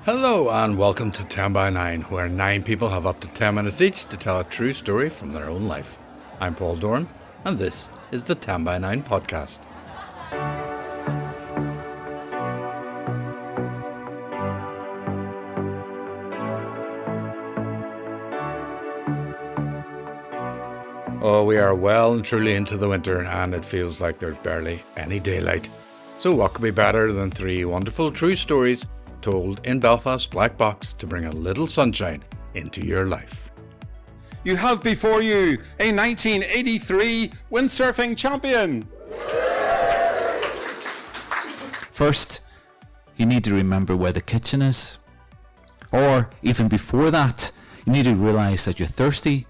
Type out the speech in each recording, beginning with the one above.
Hello and welcome to 10 by 9, where 9 people have up to 10 minutes each to tell a true story from their own life. I'm Paul Doran, and this is the 10 by 9 podcast. Oh, we are well and truly into the winter, and it feels like there's barely any daylight. So what could be better than 3 wonderful true stories told in Belfast's Black Box to bring a little sunshine into your life. You have before you a 1983 windsurfing champion. First, you need to remember where the kitchen is. Or, even before that, you need to realise that you're thirsty.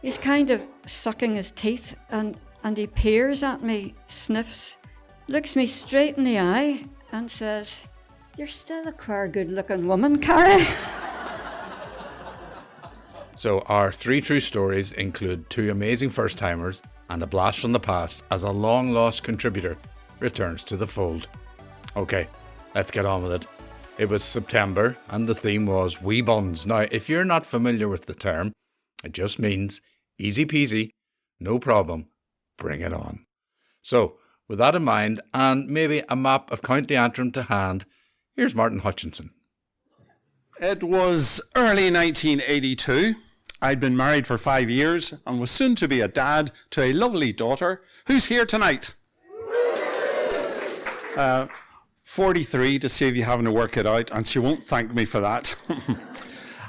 He's kind of sucking his teeth and he peers at me, sniffs, looks me straight in the eye and says, "You're still a queer good-looking woman, Carrie." So our 3 true stories include 2 amazing first-timers and a blast from the past as a long-lost contributor returns to the fold. Okay, let's get on with it. It was September and the theme was wee buns. Now, if you're not familiar with the term, it just means easy peasy, no problem, bring it on. So, with that in mind, and maybe a map of County Antrim to hand, here's Martin Hutchinson. It was early 1982. I'd been married for 5 years and was soon to be a dad to a lovely daughter who's here tonight. 43 to save you having to work it out, and she won't thank me for that.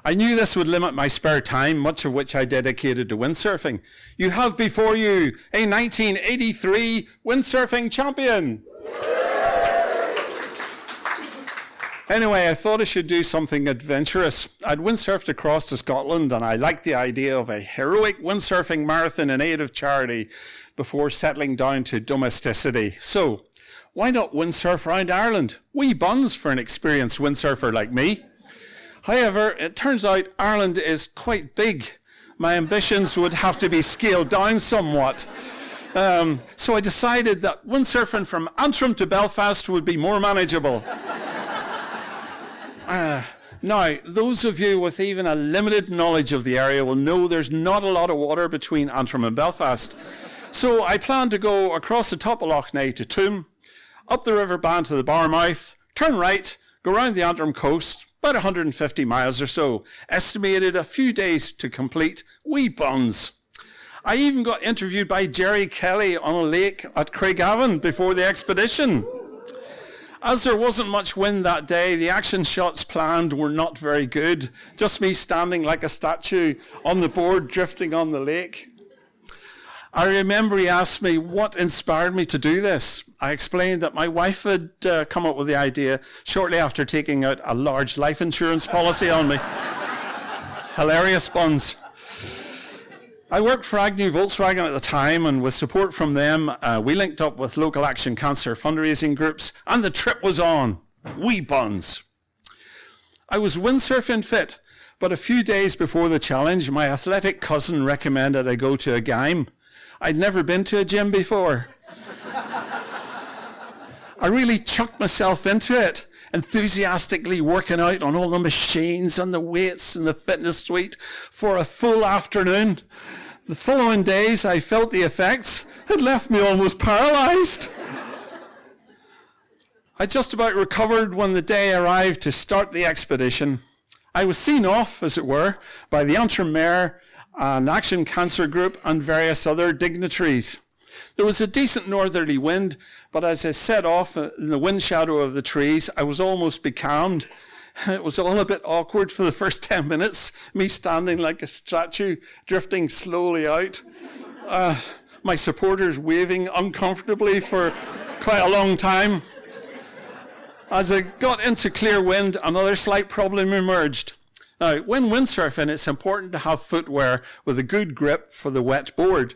I knew this would limit my spare time, much of which I dedicated to windsurfing. You have before you a 1983 windsurfing champion. Anyway, I thought I should do something adventurous. I'd windsurfed across to Scotland and I liked the idea of a heroic windsurfing marathon in aid of charity before settling down to domesticity. So, why not windsurf around Ireland? Wee buns for an experienced windsurfer like me. However, it turns out Ireland is quite big. My ambitions would have to be scaled down somewhat. So I decided that windsurfing from Antrim to Belfast would be more manageable. Now, those of you with even a limited knowledge of the area will know there's not a lot of water between Antrim and Belfast. So I planned to go across the top of Loch Ness to Toom, up the river band to the Barmouth, turn right, go round the Antrim coast, about 150 miles or so, estimated a few days to complete, wee buns. I even got interviewed by Jerry Kelly on a lake at Craigavon before the expedition. As there wasn't much wind that day, the action shots planned were not very good. Just me standing like a statue on the board drifting on the lake. I remember he asked me what inspired me to do this. I explained that my wife had come up with the idea shortly after taking out a large life insurance policy on me. Hilarious buns. I worked for Agnew Volkswagen at the time, and with support from them, we linked up with local Action Cancer fundraising groups, and the trip was on. Wee buns. I was windsurfing fit, but a few days before the challenge, my athletic cousin recommended I go to a game. I'd never been to a gym before. I really chucked myself into it, enthusiastically working out on all the machines and the weights and the fitness suite for a full afternoon. The following days, I felt the effects. It left me almost paralyzed. I just about recovered when the day arrived to start the expedition. I was seen off, as it were, by the Antrim Mayor, an Action Cancer group and various other dignitaries. There was a decent northerly wind, but as I set off in the wind shadow of the trees, I was almost becalmed. It was all a bit awkward for the first 10 minutes, me standing like a statue, drifting slowly out. My supporters waving uncomfortably for quite a long time. As I got into clear wind, another slight problem emerged. Now, when windsurfing, it's important to have footwear with a good grip for the wet board.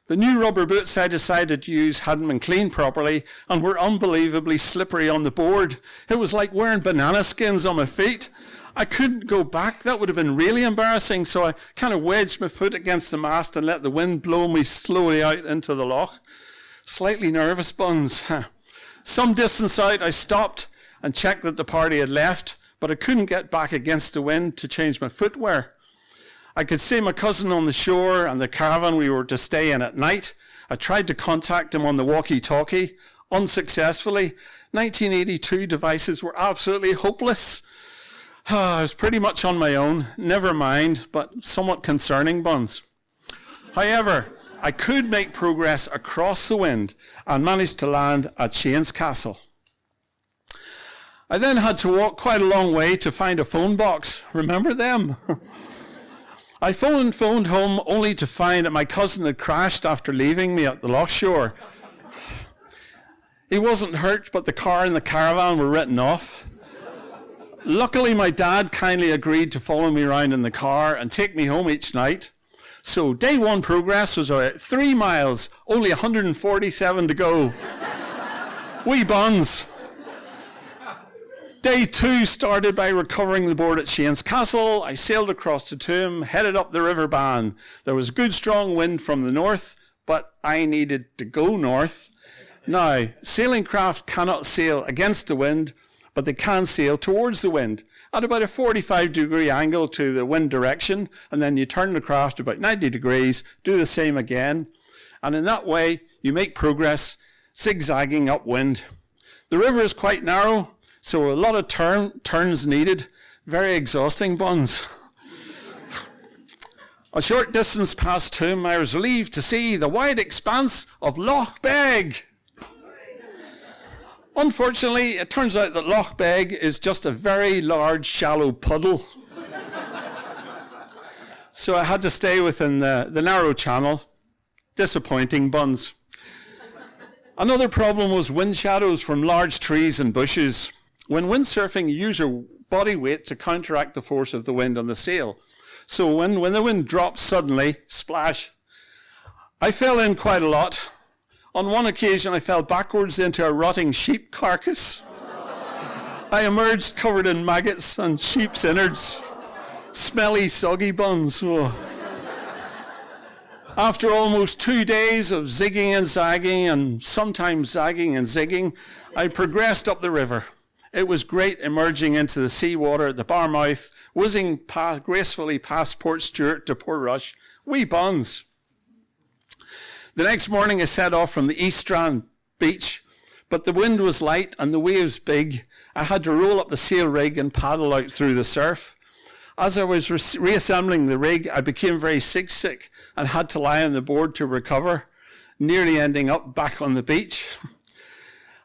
The new rubber boots I decided to use hadn't been cleaned properly and were unbelievably slippery on the board. It was like wearing banana skins on my feet. I couldn't go back. That would have been really embarrassing, so I kind of wedged my foot against the mast and let the wind blow me slowly out into the loch. Slightly nervous, buns. Some distance out, I stopped and checked that the party had left, but I couldn't get back against the wind to change my footwear. I could see my cousin on the shore and the caravan we were to stay in at night. I tried to contact him on the walkie-talkie, unsuccessfully. 1982 devices were absolutely hopeless. I was pretty much on my own, never mind, but somewhat concerning, Buns. However, I could make progress across the wind and managed to land at Shane's Castle. I then had to walk quite a long way to find a phone box. Remember them? I phoned home only to find that my cousin had crashed after leaving me at the loch shore. He wasn't hurt, but the car and the caravan were written off. Luckily, my dad kindly agreed to follow me around in the car and take me home each night. So day one progress was about 3 miles, only 147 to go. Wee buns. Day two started by recovering the board at Shane's Castle. I sailed across the Tomb, headed up the River Bann. There was good strong wind from the north, but I needed to go north. Now, sailing craft cannot sail against the wind, but they can sail towards the wind at about a 45-degree angle to the wind direction, and then you turn the craft about 90 degrees, do the same again, and in that way you make progress zigzagging upwind. The river is quite narrow, so a lot of turns needed. Very exhausting, Buns. A short distance past Tomb, I was relieved to see the wide expanse of Loch Beg. Unfortunately, it turns out that Loch Beg is just a very large, shallow puddle. So I had to stay within the narrow channel. Disappointing, Buns. Another problem was wind shadows from large trees and bushes. When windsurfing, you use your body weight to counteract the force of the wind on the sail. So when the wind drops suddenly, splash, I fell in quite a lot. On one occasion, I fell backwards into a rotting sheep carcass. I emerged covered in maggots and sheep's innards. Smelly, soggy buns. Oh. After almost 2 days of zigging and zagging, and sometimes zagging and zigging, I progressed up the river. It was great emerging into the seawater at the bar mouth, whizzing gracefully past Port Stewart to Port Rush. Wee buns. The next morning I set off from the East Strand beach, but the wind was light and the waves big. I had to roll up the sail rig and paddle out through the surf. As I was reassembling the rig, I became very seasick and had to lie on the board to recover, nearly ending up back on the beach.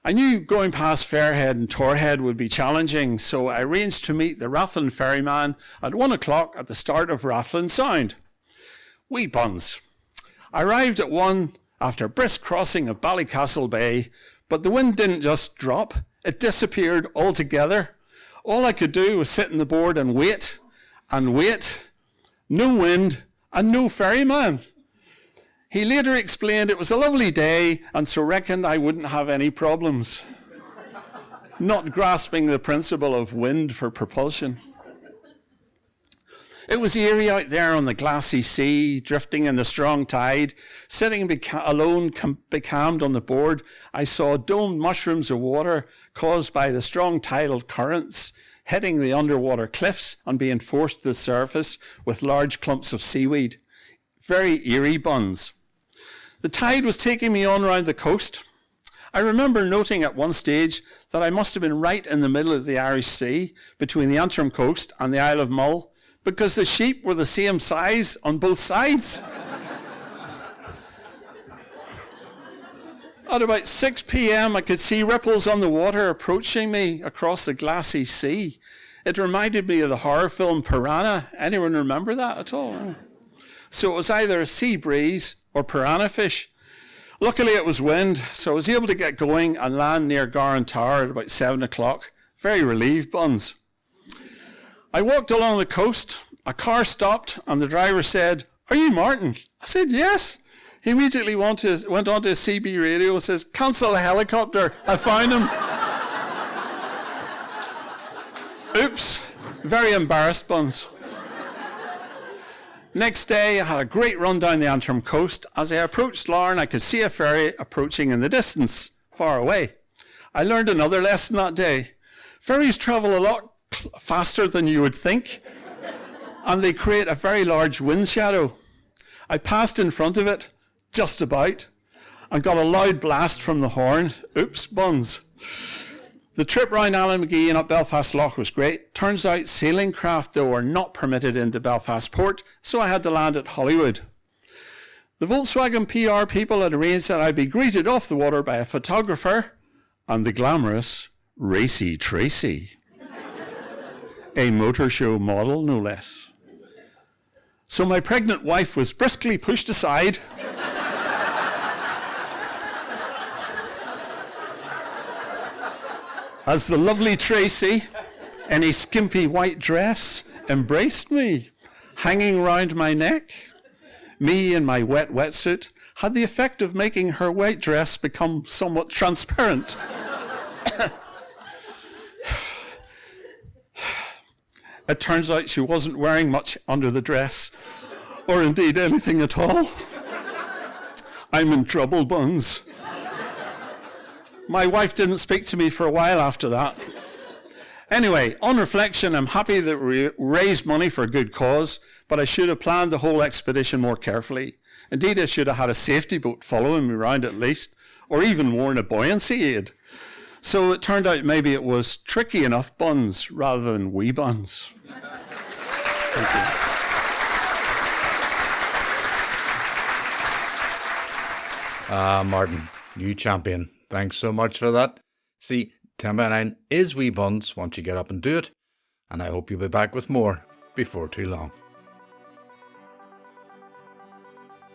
I knew going past Fairhead and Torhead would be challenging, so I arranged to meet the Rathlin ferryman at 1 o'clock at the start of Rathlin Sound. Wee buns. I arrived at 1 after a brisk crossing of Ballycastle Bay, but the wind didn't just drop, it disappeared altogether. All I could do was sit on the board and wait, no wind and no ferryman. He later explained it was a lovely day and so reckoned I wouldn't have any problems, not grasping the principle of wind for propulsion. It was eerie out there on the glassy sea, drifting in the strong tide. Sitting alone, becalmed on the board, I saw domed mushrooms of water caused by the strong tidal currents, hitting the underwater cliffs and being forced to the surface with large clumps of seaweed. Very eerie buns. The tide was taking me on round the coast. I remember noting at one stage that I must have been right in the middle of the Irish Sea, between the Antrim coast and the Isle of Mull, because the sheep were the same size on both sides. At about 6 p.m, I could see ripples on the water approaching me across the glassy sea. It reminded me of the horror film Piranha. Anyone remember that at all? So it was either a sea breeze or piranha fish. Luckily it was wind, so I was able to get going and land near Garran Tower at about 7 o'clock. Very relieved, buns. I walked along the coast. A car stopped and the driver said, "Are you Martin?" I said, "Yes." He immediately went on to his CB radio and says, "Cancel the helicopter, I found him." Oops, very embarrassed, buns. Next day, I had a great run down the Antrim coast. As I approached Larne, I could see a ferry approaching in the distance, far away. I learned another lesson that day. Ferries travel a lot faster than you would think, and they create a very large wind shadow. I passed in front of it, just about, and got a loud blast from the horn. Oops, buns. The trip round Allen-McGee and up Belfast Lough was great. Turns out sailing craft, though, are not permitted into Belfast Port, so I had to land at Hollywood. The Volkswagen PR people had arranged that I'd be greeted off the water by a photographer and the glamorous Racy Tracy, a motor show model, no less. So my pregnant wife was briskly pushed aside as the lovely Tracy, in a skimpy white dress, embraced me, hanging round my neck. Me in my wet wetsuit had the effect of making her white dress become somewhat transparent. It turns out she wasn't wearing much under the dress, or indeed anything at all. I'm in trouble, buns. My wife didn't speak to me for a while after that. Anyway, on reflection, I'm happy that we raised money for a good cause, but I should have planned the whole expedition more carefully. Indeed, I should have had a safety boat following me around at least, or even worn a buoyancy aid. So it turned out maybe it was tricky enough buns rather than wee buns. Thank you. Martin, you champion. Thanks so much for that. See, 10 by 9 is wee buns once you get up and do it, and I hope you'll be back with more before too long.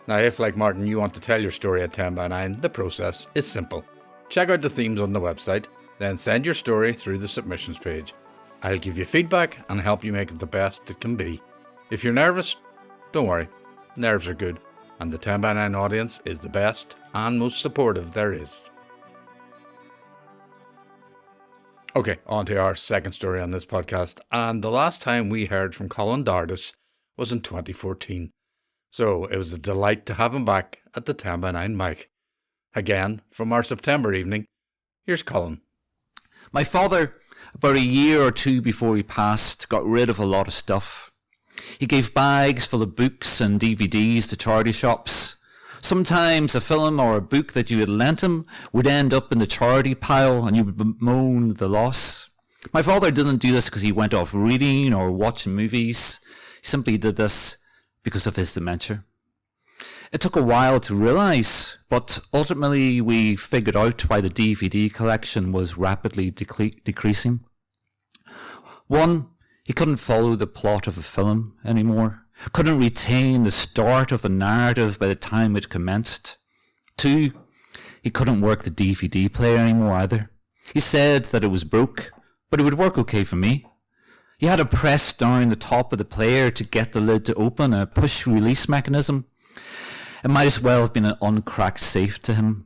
Now, if, like Martin, you want to tell your story at 10 by 9, the process is simple. Check out the themes on the website, then send your story through the submissions page. I'll give you feedback and help you make it the best it can be. If you're nervous, don't worry. Nerves are good, and the 10 by 9 audience is the best and most supportive there is. Okay, on to our second story on this podcast, and the last time we heard from Colin Dardis was in 2014. So it was a delight to have him back at the 10 by 9 mic. Again, from our September evening, here's Colin. My father, about a year or two before he passed, got rid of a lot of stuff. He gave bags full of books and DVDs to charity shops. Sometimes a film or a book that you had lent him would end up in the charity pile and you would bemoan the loss. My father didn't do this because he went off reading or watching movies. He simply did this because of his dementia. It took a while to realise, but ultimately we figured out why the DVD collection was rapidly decreasing. One, he couldn't follow the plot of a film anymore, couldn't retain the start of a narrative by the time it commenced. Two, he couldn't work the DVD player anymore either. He said that it was broke, but it would work okay for me. He had to press down the top of the player to get the lid to open, a push-release mechanism. It might as well have been an uncracked safe to him.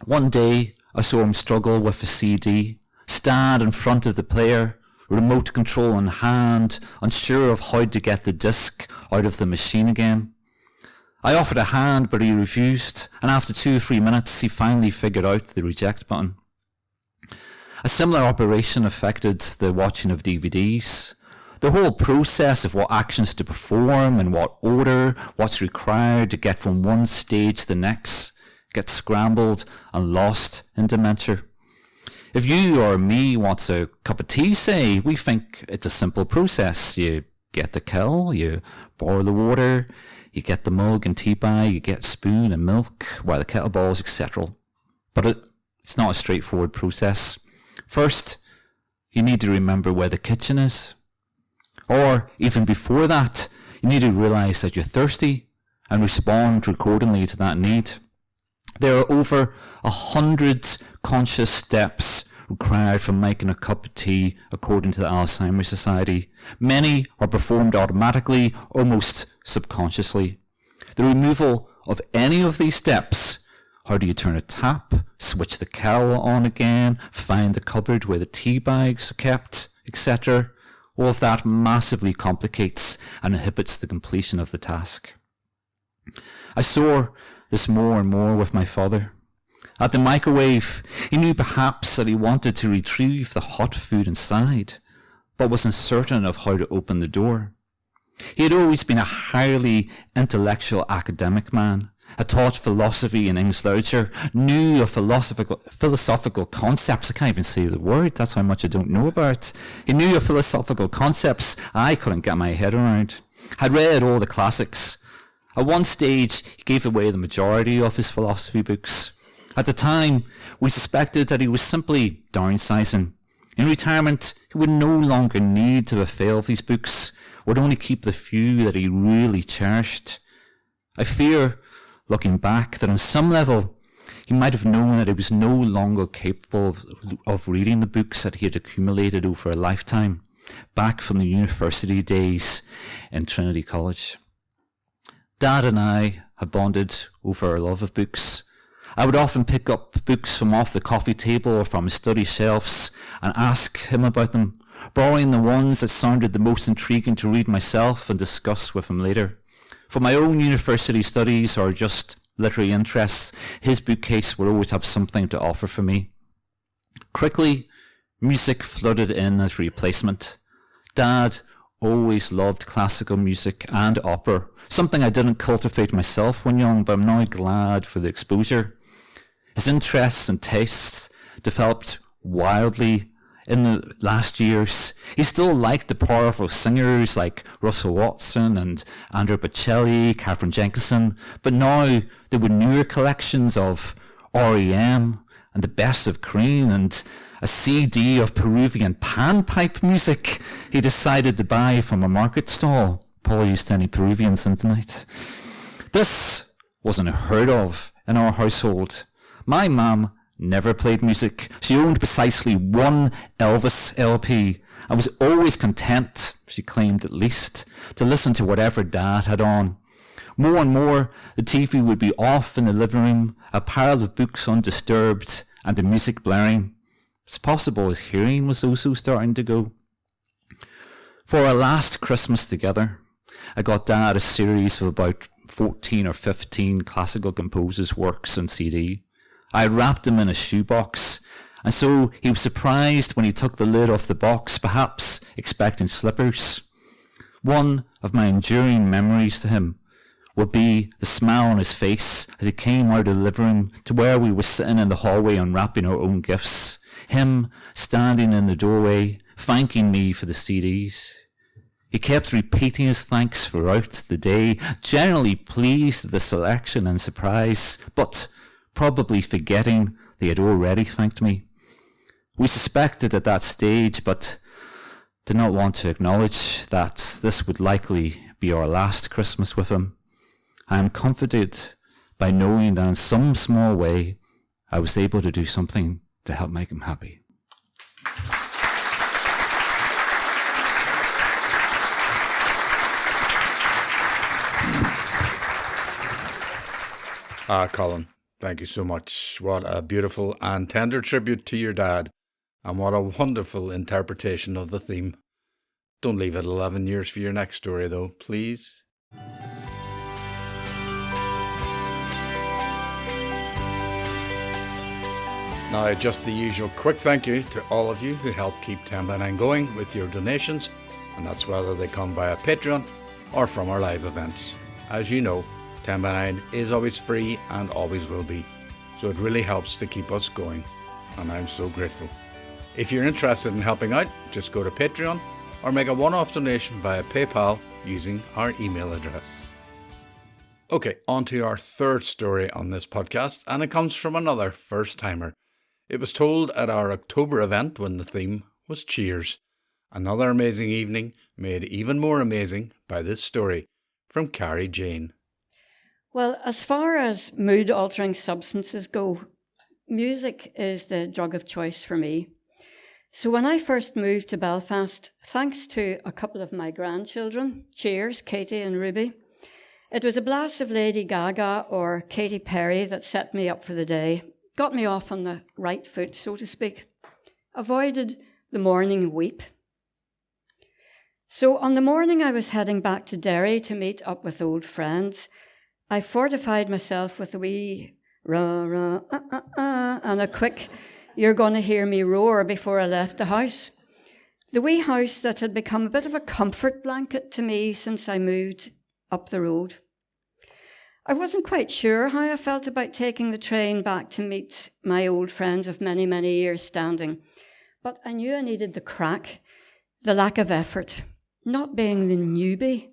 One day, I saw him struggle with a CD, stand in front of the player, remote control in hand, unsure of how to get the disc out of the machine again. I offered a hand, but he refused, and after 2 or 3 minutes, he finally figured out the reject button. A similar operation affected the watching of DVDs. The whole process of what actions to perform, in what order, what's required to get from one stage to the next, gets scrambled and lost in dementia. If you or me wants a cup of tea, say, we think it's a simple process. You get the kettle, you boil the water, you get the mug and tea bag, you get spoon and milk, while the kettle boils, etc. But it's not a straightforward process. First, you need to remember where the kitchen is. Or, even before that, you need to realise that you're thirsty and respond accordingly to that need. There are over 100 conscious steps required for making a cup of tea according to the Alzheimer's Society. Many are performed automatically, almost subconsciously. The removal of any of these steps, how do you turn a tap, switch the kettle on again, find the cupboard where the tea bags are kept, etc., all of that massively complicates and inhibits the completion of the task. I saw this more and more with my father. At the microwave, he knew perhaps that he wanted to retrieve the hot food inside, but was uncertain of how to open the door. He had always been a highly intellectual academic man, had taught philosophy and English literature, knew of philosophical concepts. I can't even say the word, that's how much I don't know about. He knew of philosophical concepts I couldn't get my head around. Had read all the classics. At one stage, he gave away the majority of his philosophy books. At the time, we suspected that he was simply downsizing. In retirement, he would no longer need to fulfill these books, would only keep the few that he really cherished. I fear, looking back, that on some level, he might have known that he was no longer capable of reading the books that he had accumulated over a lifetime, back from the university days in Trinity College. Dad and I had bonded over our love of books. I would often pick up books from off the coffee table or from his study shelves and ask him about them, borrowing the ones that sounded the most intriguing to read myself and discuss with him later. For my own university studies or just literary interests, his bookcase would always have something to offer for me. Quickly, music flooded in as replacement. Dad always loved classical music and opera, something I didn't cultivate myself when young, but I'm now glad for the exposure. His interests and tastes developed wildly in the last years. He still liked the powerful singers like Russell Watson and Andrea Bocelli, Catherine Jenkinson, but now there were newer collections of REM and the best of Cream and a CD of Peruvian panpipe music he decided to buy from a market stall. Apologies to any Peruvians in tonight. This wasn't heard of in our household. My mum never played music. She owned precisely one Elvis LP and was always content, she claimed at least, to listen to whatever Dad had on. More and more, the TV would be off in the living room, a pile of books undisturbed, and the music blaring. It's possible his hearing was also starting to go. For our last Christmas together, I got Dad a series of about 14 or 15 classical composers' works on CD. I had wrapped them in a shoebox, and so he was surprised when he took the lid off the box, perhaps expecting slippers. One of my enduring memories to him will be the smile on his face as he came out of the living room to where we were sitting in the hallway unwrapping our own gifts. Him standing in the doorway, thanking me for the CDs. He kept repeating his thanks throughout the day, generally pleased at the selection and surprise, but probably forgetting they had already thanked me. We suspected at that stage, but did not want to acknowledge that this would likely be our last Christmas with him. I am comforted by knowing that in some small way I was able to do something to help make him happy. Colin, thank you so much. What a beautiful and tender tribute to your dad, and what a wonderful interpretation of the theme. Don't leave it 11 years for your next story, though, please. Now, just the usual quick thank you to all of you who help keep 10 by 9 going with your donations, and that's whether they come via Patreon or from our live events. As you know, 10 by 9 is always free and always will be, so it really helps to keep us going, and I'm so grateful. If you're interested in helping out, just go to Patreon or make a one-off donation via PayPal using our email address. Okay, on to our third story on this podcast, and it comes from another first-timer. It was told at our October event when the theme was Cheers. Another amazing evening made even more amazing by this story from Carrie Jain. Well, as far as mood-altering substances go, music is the drug of choice for me. So when I first moved to Belfast, thanks to a couple of my grandchildren, Cheers, Katie and Ruby, it was a blast of Lady Gaga or Katy Perry that set me up for the day, got me off on the right foot, so to speak, avoided the morning weep. So on the morning I was heading back to Derry to meet up with old friends, I fortified myself with a wee rah, and a quick, you're going to hear me roar before I left the house. The wee house that had become a bit of a comfort blanket to me since I moved up the road. I wasn't quite sure how I felt about taking the train back to meet my old friends of many, many years standing, but I knew I needed the crack, the lack of effort, not being the newbie.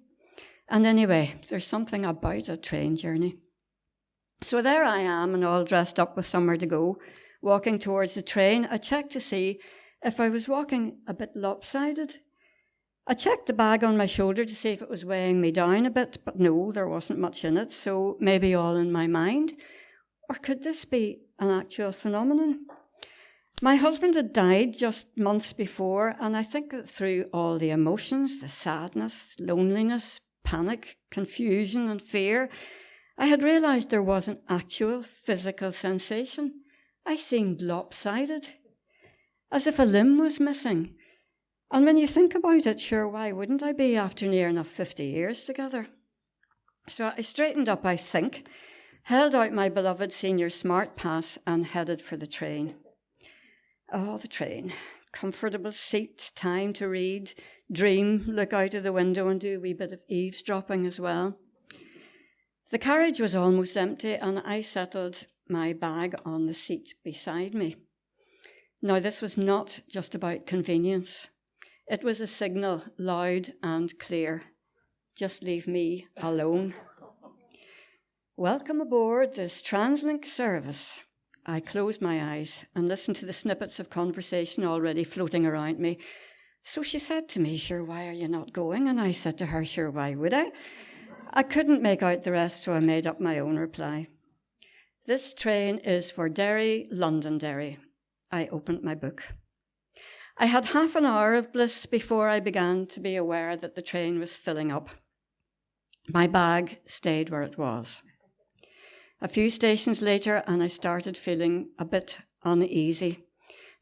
And anyway, there's something about a train journey. So there I am, and all dressed up with somewhere to go, walking towards the train. I checked to see if I was walking a bit lopsided. I checked the bag on my shoulder to see if it was weighing me down a bit, but no, there wasn't much in it, so maybe all in my mind. Or could this be an actual phenomenon? My husband had died just months before, and I think that through all the emotions, the sadness, loneliness, panic, confusion and fear, I had realised there was an actual physical sensation. I seemed lopsided, as if a limb was missing. And when you think about it, sure, why wouldn't I be after near enough 50 years together? So I straightened up, I think, held out my beloved senior smart pass and headed for the train. Oh, the train. Comfortable seat, time to read, dream, look out of the window and do a wee bit of eavesdropping as well. The carriage was almost empty and I settled my bag on the seat beside me. Now, this was not just about convenience. It was a signal, loud and clear. Just leave me alone. Welcome aboard this TransLink service. I closed my eyes and listened to the snippets of conversation already floating around me. So she said to me, sure, why are you not going? And I said to her, sure, why would I? I couldn't make out the rest, so I made up my own reply. This train is for Derry, Londonderry. I opened my book. I had half an hour of bliss before I began to be aware that the train was filling up. My bag stayed where it was. A few stations later, and I started feeling a bit uneasy.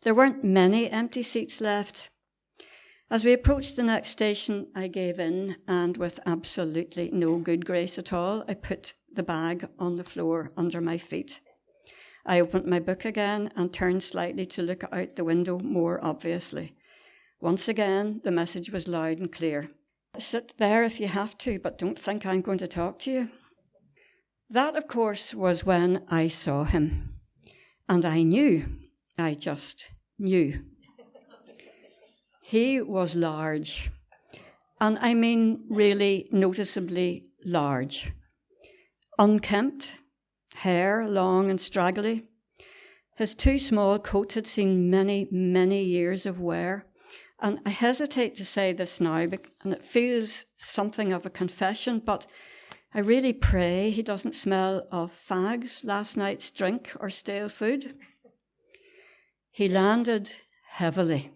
There weren't many empty seats left. As we approached the next station, I gave in, and with absolutely no good grace at all, I put the bag on the floor under my feet. I opened my book again and turned slightly to look out the window more obviously. Once again, the message was loud and clear. Sit there if you have to, but don't think I'm going to talk to you. That, of course, was when I saw him. And I knew, I just knew. He was large. And I mean really noticeably large. Unkempt. Hair long and straggly. His too small coat had seen many, many years of wear. And I hesitate to say this now, and it feels something of a confession, but I really pray he doesn't smell of fags, last night's drink, or stale food. He landed heavily.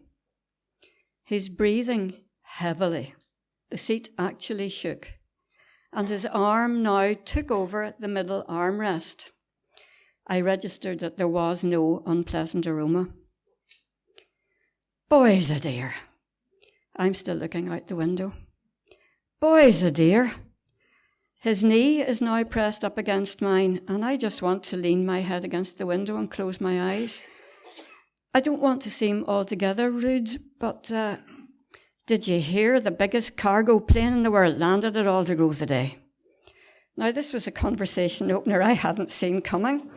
His breathing heavily. The seat actually shook. And his arm now took over the middle armrest. I registered that there was no unpleasant aroma. Boys a dear. I'm still looking out the window. Boys a dear. His knee is now pressed up against mine, and I just want to lean my head against the window and close my eyes. I don't want to seem altogether rude, but did you hear the biggest cargo plane in the world landed at Aldergrove today? Now, this was a conversation opener I hadn't seen coming.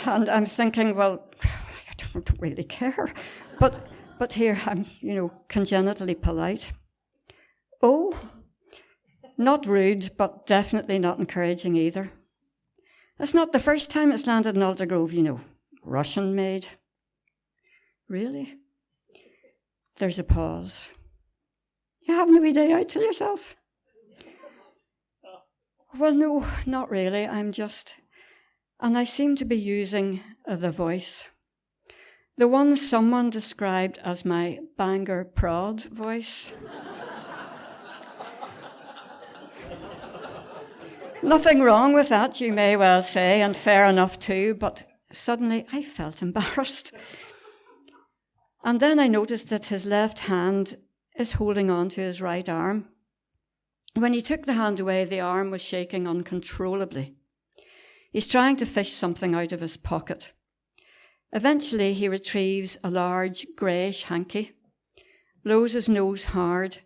And I'm thinking, well, I don't really care. But here I'm, congenitally polite. Oh, not rude, but definitely not encouraging either. That's not the first time it's landed in Aldergrove, Russian made. Really? There's a pause. You having a wee day out to yourself? Well, no, not really. And I seem to be using the voice. The one someone described as my Bangor prod voice. Nothing wrong with that, you may well say, and fair enough too, but suddenly I felt embarrassed. And then I noticed that his left hand is holding on to his right arm. When he took the hand away, the arm was shaking uncontrollably. He's trying to fish something out of his pocket. Eventually, he retrieves a large greyish hanky blows his nose hard,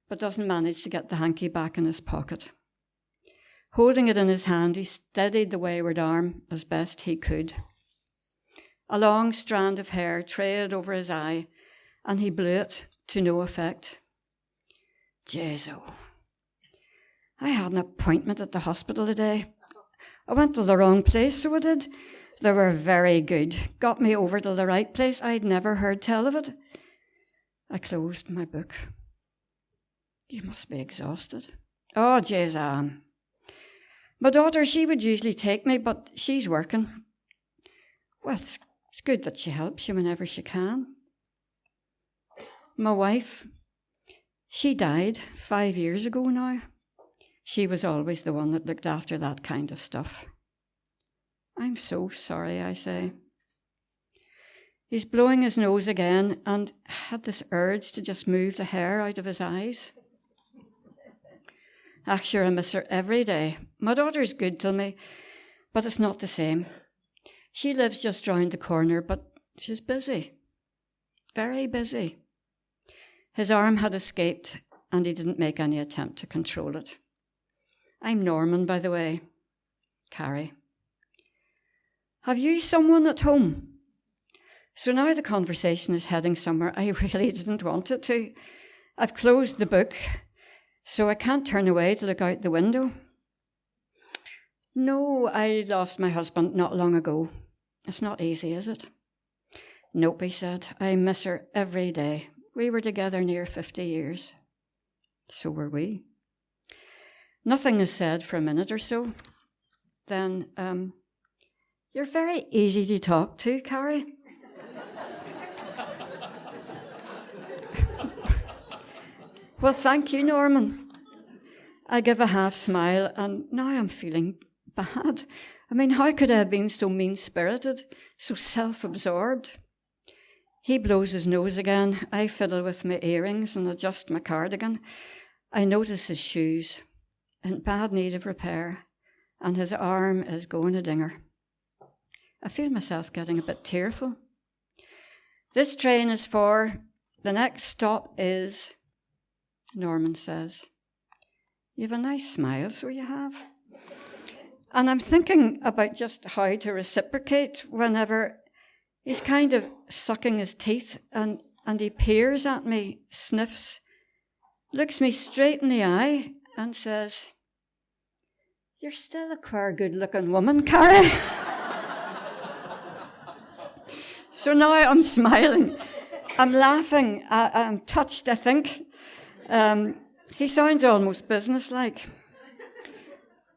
but doesn't manage to get the hanky back in his pocket. Holding it in his hand, he steadied the wayward arm as best he could. A long strand of hair trailed over his eye, and he blew it to no effect. Jesu. I had an appointment at the hospital today. I went to the wrong place, so I did. They were very good. Got me over to the right place. I'd never heard tell of it. I closed my book. You must be exhausted. Oh, Jesu. My daughter, she would usually take me, but she's working. Well, it's good that she helps you whenever she can. My wife, she died 5 years ago now. She was always the one that looked after that kind of stuff. I'm so sorry, I say. He's blowing his nose again and had this urge to just move the hair out of his eyes. Actually, I miss her every day. My daughter's good to me, but it's not the same. She lives just round the corner, but she's busy. Very busy. His arm had escaped, and he didn't make any attempt to control it. I'm Norman, by the way. Carrie. Have you someone at home? So now the conversation is heading somewhere I really didn't want it to. I've closed the book, so I can't turn away to look out the window. No, I lost my husband not long ago. It's not easy, is it? Nope, he said. I miss her every day. We were together near 50 years. So were we. Nothing is said for a minute or so. Then, you're very easy to talk to, Carrie. Well, thank you, Norman. I give a half smile, and now I'm feeling bad. I mean, how could I have been so mean-spirited, so self-absorbed? He blows his nose again. I fiddle with my earrings and adjust my cardigan. I notice his shoes, in bad need of repair, and his arm is going a dinger. I feel myself getting a bit tearful. This train is for, the next stop is, Norman says. You have a nice smile, so you have. And I'm thinking about just how to reciprocate whenever he's kind of sucking his teeth and he peers at me, sniffs, looks me straight in the eye and says, "You're still a queer good-looking woman, Carrie." So now I'm smiling. I'm laughing. I'm touched, I think. He sounds almost businesslike.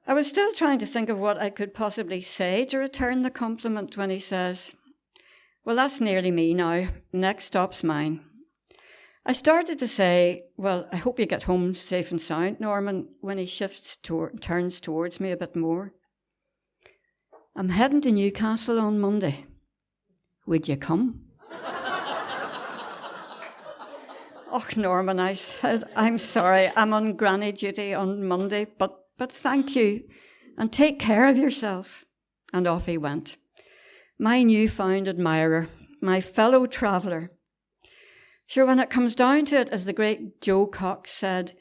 I was still trying to think of what I could possibly say to return the compliment when he says, "Well, that's nearly me now. Next stop's mine." I started to say, "Well, I hope you get home safe and sound, Norman," when he turns towards me a bit more. "I'm heading to Newcastle on Monday. Would you come?" "Oh, Norman," I said, "I'm sorry. I'm on granny duty on Monday, but thank you, and take care of yourself." And off he went. My newfound admirer, my fellow traveller. Sure, when it comes down to it, as the great Joe Cox said,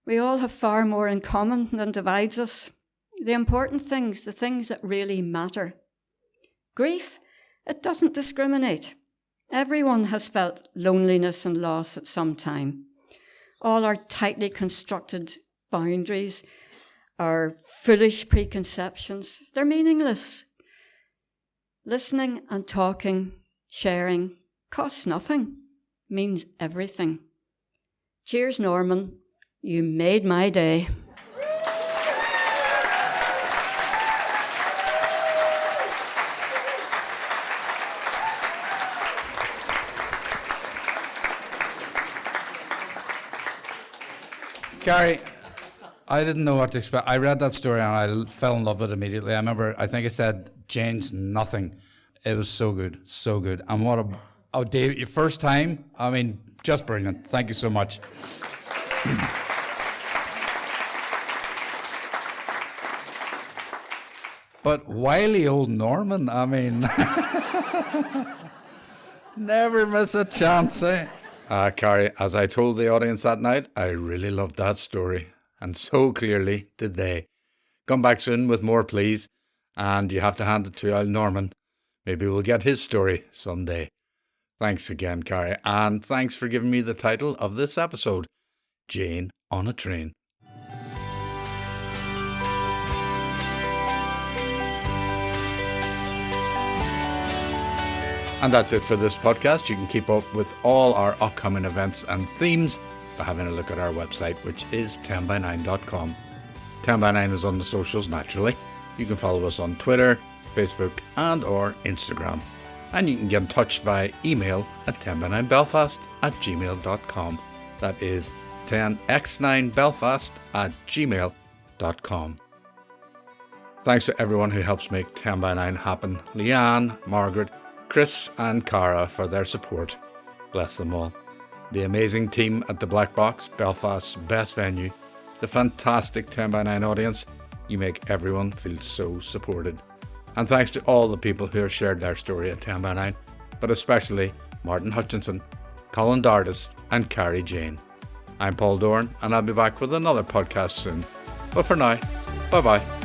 we all have far more in common than divides us. The important things, the things that really matter. Grief, it doesn't discriminate. Everyone has felt loneliness and loss at some time. All our tightly constructed boundaries, our foolish preconceptions, they're meaningless. Listening and talking, sharing, costs nothing, means everything. Cheers, Norman. You made my day. Carrie, I didn't know what to expect. I read that story and I fell in love with it immediately. I remember, I think I said, "Jane's nothing." It was so good, so good. And what a day, your first time, I mean, just brilliant. Thank you so much. But wily old Norman, I mean, never miss a chance, eh? Carrie, as I told the audience that night, I really loved that story. And so clearly did they. Come back soon with more, please. And you have to hand it to Al Norman. Maybe we'll get his story someday. Thanks again, Carrie. And thanks for giving me the title of this episode, Jane on a Train. And that's it for this podcast. You can keep up with all our upcoming events and themes by having a look at our website, which is 10by9.com. 10by9 is on the socials, naturally. You can follow us on Twitter, Facebook, and or Instagram. And you can get in touch via email at 10by9belfast@gmail.com. That is 10x9belfast@gmail.com. Thanks to everyone who helps make 10by9 happen. Leanne, Margaret, Chris and Cara for their support. Bless them all. The amazing team at the Black Box, Belfast's best venue. The fantastic 10by9 audience. You make everyone feel so supported. And thanks to all the people who have shared their story at 10by9, but especially Martin Hutchinson, Colin Dardis and Carrie Jain. I'm Paul Dorn and I'll be back with another podcast soon. But for now, bye bye.